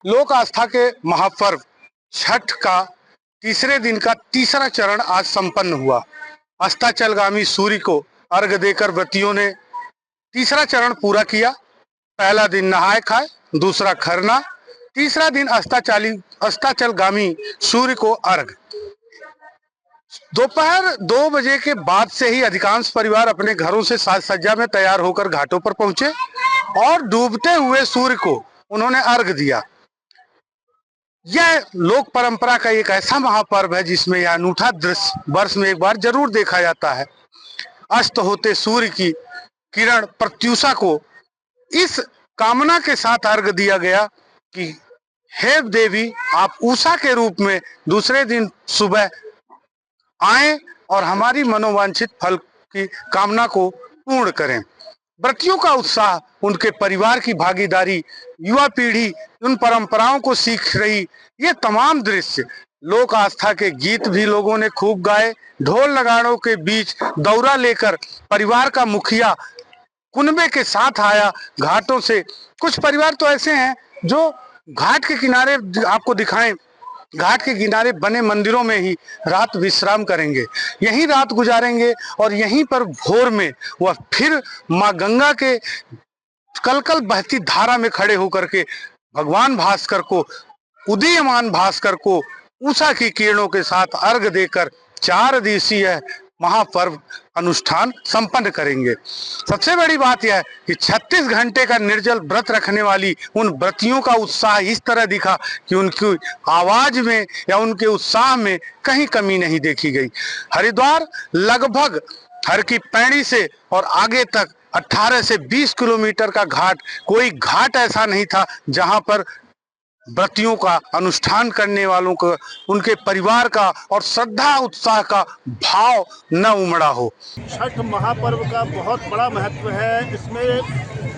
लोक आस्था के महापर्व छठ का तीसरे दिन का तीसरा चरण आज संपन्न हुआ। अस्ताचलगामी सूर्य को अर्घ देकर व्रतियों ने तीसरा चरण पूरा किया। पहला दिन नहाय खाए, दूसरा खरना, तीसरा दिन अस्ताचलगामी सूर्य को अर्घ। दोपहर 2 बजे के बाद से ही अधिकांश परिवार अपने घरों से साज सज्जा में तैयार होकर घाटों पर पहुंचे और डूबते हुए सूर्य को उन्होंने अर्घ दिया। यह लोक परंपरा का एक ऐसा महापर्व है जिसमें यह अनूठा दृश्य वर्ष में एक बार जरूर देखा जाता है। अस्त होते सूर्य की किरण प्रत्युषा को इस कामना के साथ अर्घ दिया गया कि हे देवी, आप उषा के रूप में दूसरे दिन सुबह आए और हमारी मनोवांछित फल की कामना को पूर्ण करें। व्रतियों का उत्साह, उनके परिवार की भागीदारी, युवा पीढ़ी उन परंपराओं को सीख रही, ये तमाम दृश्य, लोक आस्था के गीत भी लोगों ने खूब गाए। ढोल नगाड़ों के बीच दौरा लेकर परिवार का मुखिया कुनबे के साथ आया घाटों से। कुछ परिवार तो ऐसे हैं जो घाट के किनारे, आपको दिखाएं, घाट के किनारे बने मंदिरों में ही रात विश्राम करेंगे, यहीं रात गुजारेंगे और यहीं पर भोर में वह फिर माँ गंगा के कलकल बहती धारा में खड़े होकर के भगवान भास्कर को, उदीयमान भास्कर को उषा की किरणों के साथ अर्घ देकर 4 दिवसीय महापर्व अनुष्ठान संपन्न करेंगे। सबसे बड़ी बात यह है कि 36 घंटे का निर्जल व्रत रखने वाली उन व्रतियों का उत्साह इस तरह दिखा कि उनकी आवाज में या उनके उत्साह में कहीं कमी नहीं देखी गई। हरिद्वार लगभग हर की पैड़ी से और आगे तक 18 से 20 किलोमीटर का घाट, कोई घाट ऐसा नहीं था जहां पर व्रतियों का, अनुष्ठान करने वालों का, उनके परिवार का और श्रद्धा उत्साह का भाव न उमड़ा हो। छठ महापर्व का बहुत बड़ा महत्व है। इसमें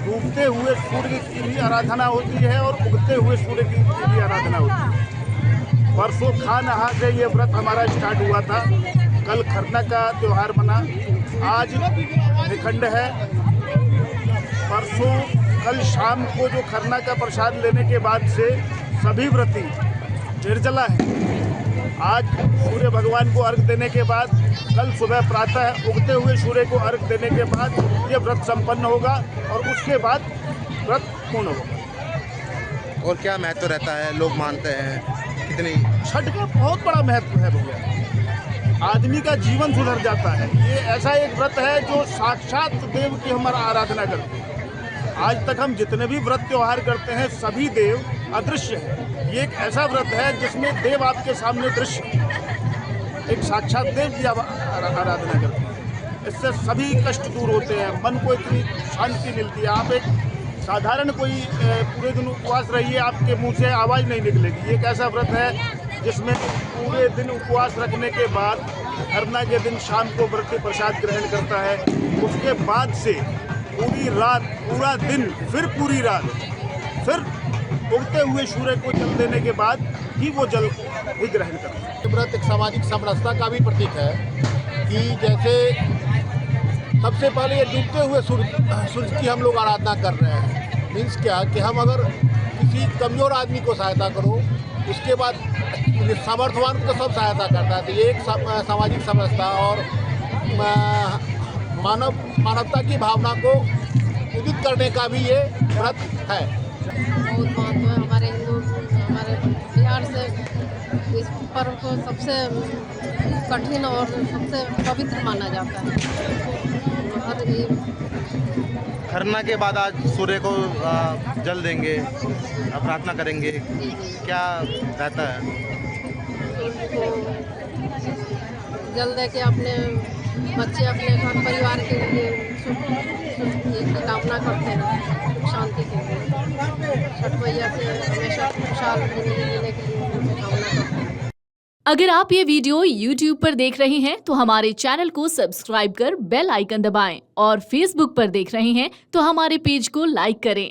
डूबते हुए सूर्य की भी आराधना होती है और उगते हुए सूर्य की भी आराधना होती है। परसों खा नहा के ये व्रत हमारा स्टार्ट हुआ था। कल खरना का त्यौहार बना, आज निखंड है। परसों कल शाम को जो खरना का प्रसाद लेने के बाद से सभी व्रती निर्जला है। आज सूर्य भगवान को अर्घ देने के बाद, कल सुबह प्रातः उगते हुए सूर्य को अर्घ देने के बाद ये व्रत संपन्न होगा और उसके बाद व्रत पूर्ण होगा। और क्या महत्व रहता है, लोग मानते हैं कितनी? छठ का बहुत बड़ा महत्व है भैया। आदमी का जीवन सुधर जाता है। ये ऐसा एक व्रत है जो साक्षात देव की हमारा आराधना करते हैं। आज तक हम जितने भी व्रत त्योहार करते हैं सभी देव अदृश्य हैं। ये एक ऐसा व्रत है जिसमें देव आपके सामने दृश्य, एक साक्षात देव की आराधना करते हैं। इससे सभी कष्ट दूर होते हैं, मन को इतनी शांति मिलती है। आप एक साधारण कोई पूरे दिन उपवास रहिए, आपके मुंह से आवाज़ नहीं निकलेगी। ये एक ऐसा व्रत है जिसमें पूरे दिन उपवास रखने के बाद खरना के दिन शाम को व्रती प्रसाद ग्रहण करता है। उसके बाद से पूरी रात, पूरा दिन, फिर पूरी रात, फिर उगते हुए सूर्य को जल देने के बाद ही वो जल भी ग्रहण करता है। व्रत एक सामाजिक समरसता का भी प्रतीक है कि जैसे सबसे पहले ये डूबते हुए सूर्य की हम लोग आराधना कर रहे हैं। मीन्स क्या कि हम अगर किसी कमज़ोर आदमी को सहायता करो, उसके बाद सामर्थ्यवान को तो सब सहायता करता है। तो ये एक सामाजिक समरसता और मानवता की भावना को उदित करने का भी ये व्रत है। बहुत महत्व है हमारे हिंदू, हमारे बिहार से इस पर्व को सबसे कठिन और सबसे पवित्र माना जाता है। खरना के बाद आज सूर्य को जल देंगे, प्रार्थना करेंगे, क्या रहता है? जल दे के अपने बच्चे, अपने घर परिवार के लिए सुख की कामना करते हैं, शांति के लिए। छठ मैया से हमेशा खुशहाल जिंदगी जीने के लिए कामना करते हैं। अगर आप ये वीडियो YouTube पर देख रहे हैं तो हमारे चैनल को सब्सक्राइब कर बेल आइकन दबाएं और Facebook पर देख रहे हैं तो हमारे पेज को लाइक करें।